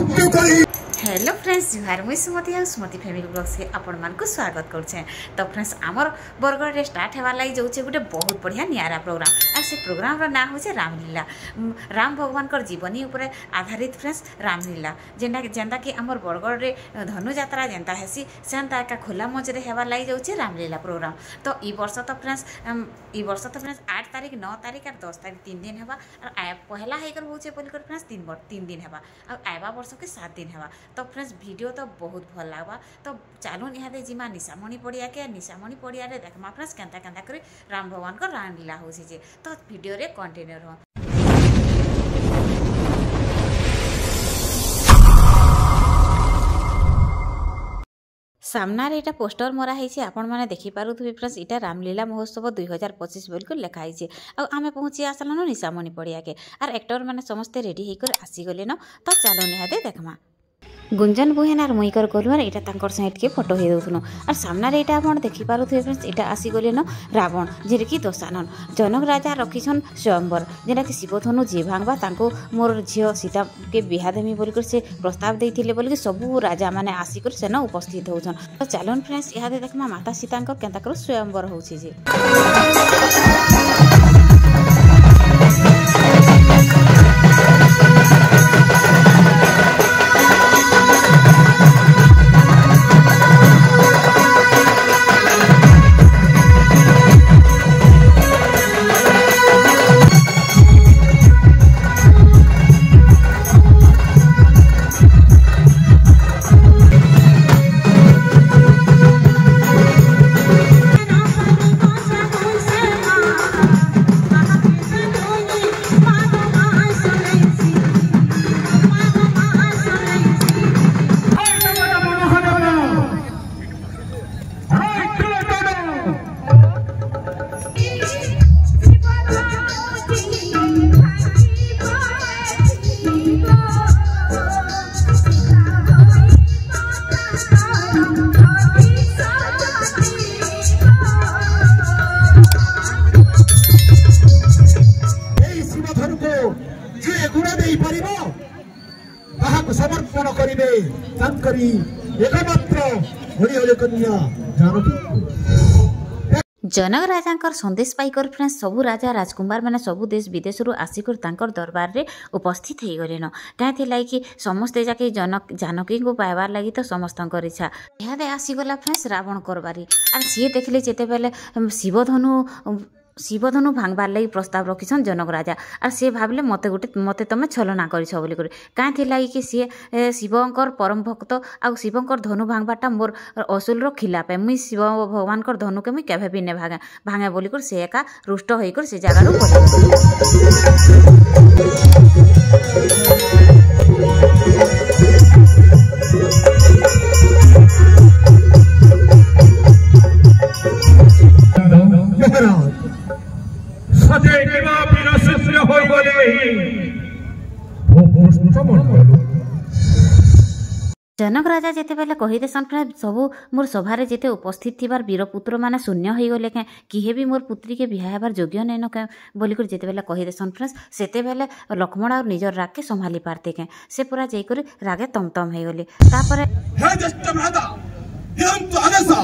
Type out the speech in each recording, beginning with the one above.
Hello friends जुहार मुई सुमति आ सुमति family blog से आपण मानक स्वागत करछे। तो फ्रेंड्स आमर बरगढ़ रे स्टार्ट हेवा लागि जाउछे गुटे बहुत बढ़िया नियारा प्रोग्राम आ से प्रोग्राम रो नाम होछे रामलीला। राम भगवान कर जीवनी ऊपर आधारित फ्रेंड्स रामलीला जेंदा कि आमर बरगढ़ रे धनु यात्रा जेंता हेसी सेंता का खुला मंच रे हेवा लागि जाउछे रामलीला प्रोग्राम। तो ई वर्ष तो फ्रेंड्स 8 तारीख 9 तारीख और 10 तारीख 3 दिन हेबा और पहला हेकर होछे बोल कर फ्रेंड्स 3 दिन हेबा और आइबा वर्ष के 7 दिन हेबा। तो फ्रेंड्स वीडियो तो बहुत भल लागबा। तो चालू निहादे जिमा निशामणि पड़िया के निशामणि पड़िया रे देखमा फ्रेंड्स केंता केंता करी राम भगवान को रामलीला होसी जे। तो वीडियो रे कंटिन्यू रहो। सामना रे एटा पोस्टर मरा है आपण माने देखि पारुथबे फ्रेंड्स इटा रामलीला महोत्सव 2025 बोल को लिखा है आ आमे पहुंची आसलन निशामणि पड़िया के आर एक्टर माने समस्त रेडी हेकर आसी गले न। तो चलो निहादे देखमा गुंजन बुहेन और मुईकर गोलुआर एटा तांकर साइड के फोटो हे दउथनो और सामना रे एटा आपण देखि पारुथबे फ्रेंड्स एटा आसी गले न रावण जेरे कि दशानन जनक राजा रखिछन स्वयंवर जेना कि शिवधनु जे भांगबा तांको मोर झियो सीता के बिहा देमी बोल कर से प्रस्ताव देथिले बोल कि सब राजा माने आसी कर सेना उपस्थित होछन। तो चलन फ्रेंड्स इहा दे देखमा माता सीता को केंता कर स्वयंवर होछि जे। समर्पण करिवे तांकरी एकमात्र होली कन्या जानकी। जनक राजा संदेश पाइकर फ्रेंड्स सबू राजा राजकुमार मैंने सबू देश विदेश आसिक दरबार रे उपस्थित हो गले न कहीं कि समस्ते जाके जानकी को पाइबार लगी तो समस्त इच्छा इहादे आसीगला फ्रेंड्स रावण करबारी आर सी देखले जेते बेले शिवधनु भांगबार लगी प्रस्ताव रखिछन जनक राजा और सी भाविले मते तमे छलना करिछ बोली करे काहे थी लगी कि सी शिवंकर परम भक्त आ शिवंकर धनु भांगबाटा मोर असूल रो खिलाफ है मुई शिव भगवान कर धनु के मुई केभे भी ने भांगे बोली कर से एका रुष्ट होई कर से जगह रो जनक राजा जेते बेले कही देसन सबू मोर सभारे जेते उपस्थित थिबार वीरपुत्र माने शून्य होई गले के किहे भी मोर पुत्री के बिहा हेबार योग्य नै न के बोली कर जेते बेले कही देसन फ्रेंड्स सेते बेले लक्ष्मण और निजर राग के संभाली पारते के से पूरा जई कर रागे तमतम हे गले। तापरे हे जस्ट माता हम तो आदेशा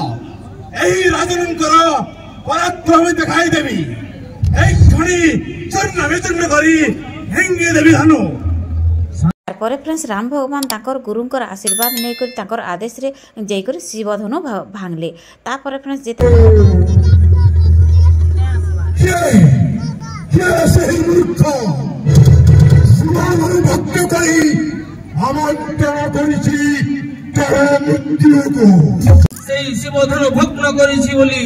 एही राजन करो पराक्रम दिखाई देबी एक घड़ी चन्न विचन्न करी हेंगे देबी धनु। तारपरे फ्रेंड्स राम भगवान ताकर गुरुंकर आशीर्वाद नै कर ताकर आदेश रे जई कर शिवधनु भांगले। तापरे फ्रेंड्स जेते ये से मूर्ख शिवधनु भक्त करी আমন্ত্রণ করেছি তার মৃত্যুকে সেই শিবধনু ভগ্ন করেছি বলি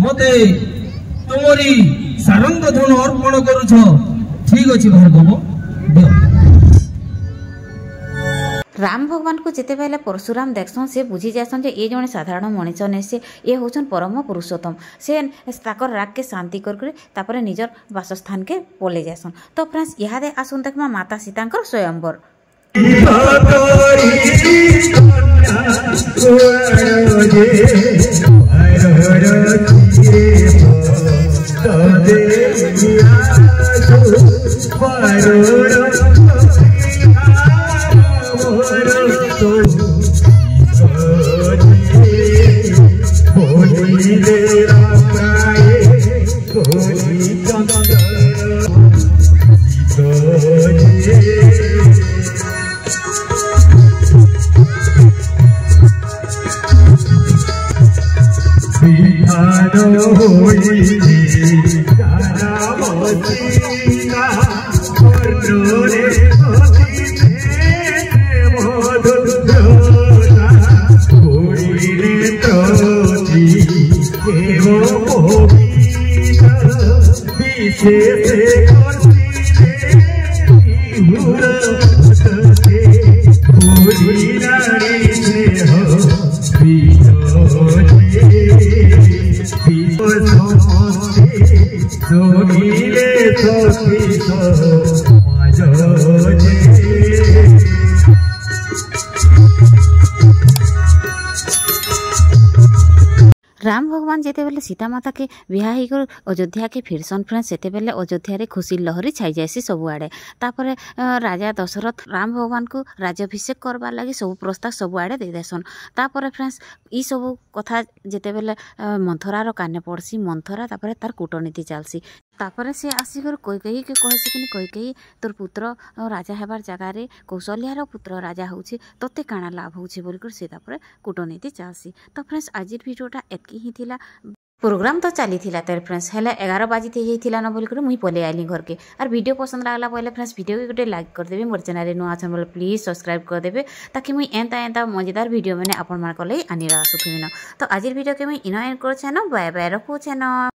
মতে তোমারি সারঙ্গ ধনু অর্পণ করুছ ঠিক আছে ভার্গব। राम भगवान को जिते बेले परशुराम देखसन से बुझी जासन जे ये जने साधारण मनीष ने से ये होचन परम पुरुषोत्तम से ताकर राग के शांति कर तापर निजर वासस्थान के पले जासन। तो फ्रेंड्स इहादे आसुन देखमा माता सीतांकर स्वयंवर राम भगवान जेते बेले सीता माता के बिहा होकर अयोध्या के फिरसन फ्रेंड्स सेते बेले अयोध्या रे खुशी लहरी छाई जासी सबुआड़े। तापर राजा दशरथ राम भगवान को राज्याभिषेक करबार लगी सब प्रस्ताव सबुआड़े दे देसन। तापर फ्रेंड्स ई सब कथा जेते बेले मंथरार काने पड़सी मंथरा तापर तार कूटनीति चलसी। तापर से आसिकर कैकेयी के कहसी कि कैकेयी तोर पुत्र राजा हेबार जगार कौशल्यार पुत्र राजा होछि तोते काଣା लाभ होछि बोलकर से तापर कूटनीति चलसी। तो फ्रेंड्स आज भिडियोटा एतकी ही थिला। प्रोग्राम तो चली थिला तेरे फ्रेंड्स हेले 11 बाजी थे जाइथिला न बोलकर मुई पले आइली घर के। और वीडियो पसंद लागला पहले फ्रेंड्स वीडियो के गोटे लाइक कर देबे। मोर चैनल रे नुआ अछन बोले प्लीज सब्सक्राइब कर देबे ताकि मुई एंता मजेदार वीडियो मैंने आपन मार को लई आनी आसुथिबिन। तो आज वीडियो के मुई इनो एंड कर छेन बाय बाय रखु छेन।